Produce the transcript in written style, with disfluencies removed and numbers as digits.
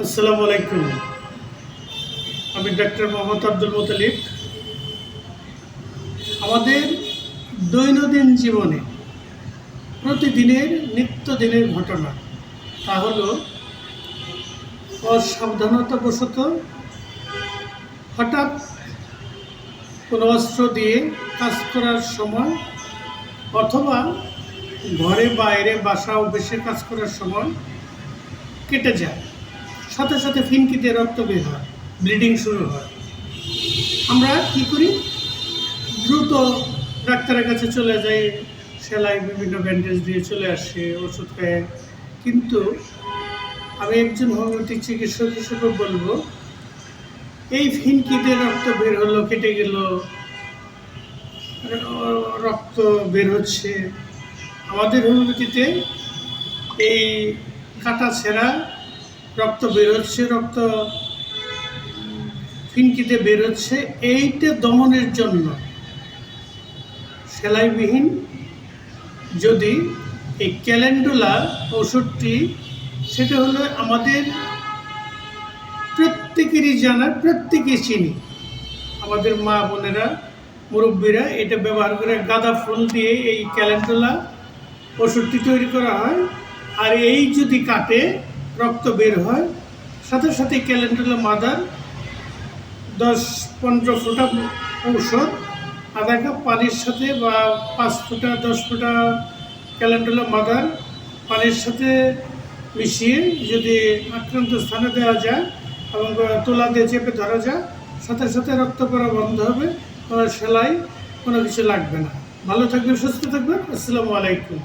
আসসালামু আলাইকুম। আমি ডাক্তার মোহাম্মদ আব্দুল মুতালিব। আমাদের দৈনন্দিন জীবনে প্রতিদিনের নিত্যদিনের ঘটনা, তা হলো অসাবধানতাবশত হঠাৎ কোনো অস্ত্র দিয়ে কাজ করার সময় অথবা ঘরে বাইরে বাসা অফিসে কাজ করার সময় কেটে যায়, সাথে সাথে ফিনকিতে রক্ত বের হয়, ব্লিডিং শুরু হয়। আমরা কী করি? দ্রুত ডাক্তারের কাছে চলে যাই, সেলাই বিভিন্ন ব্যান্ডেজ দিয়ে চলে আসে, ওষুধ খায়। কিন্তু আমি একজন হোমিওপ্যাথিক চিকিৎসক হিসেবে বলবো, এই ফিনকিতে রক্ত বের হলো, কেটে গেল, রক্ত বের হচ্ছে, আমাদের হোমিওপ্যাথিতে এই কাটা ছেঁড়া রক্ত বের হচ্ছে, রক্ত ফিনকিতে বের হচ্ছে, এইটা দমনের জন্য সেলাইবিহীন যদি এই ক্যালেন্ডুলা ওষুধটি, সেটা হলো আমাদের প্রত্যেকেরই জানা, প্রত্যেকে চিনি, আমাদের মা বোনেরা মুরব্বীরা এটা ব্যবহার করে গাঁদা ফুল দিয়ে এই ক্যালেন্ডুলা ওষুধটি তৈরি করা হয়। আর এই যদি কাটে রক্ত বের হয়, সাথে সাথে ক্যালেন্ডুলা মাদার 10-15 ফোঁটা ঔষধ আধা কাপ পানির সাথে বা 5 ফোঁটা 10 ফোঁটা ক্যালেন্ডুলা মাদার পানির সাথে মিশিয়ে যদি আক্রান্ত স্থানে দেওয়া যায় এবং তোলা দিয়ে চেপে ধরা যায়, সাথে সাথে রক্ত পড়া বন্ধ হবে, কোনো সেলাই কোনো কিছু লাগবে না। ভালো থাকবেন, সুস্থ থাকবেন। আসসালামু আলাইকুম।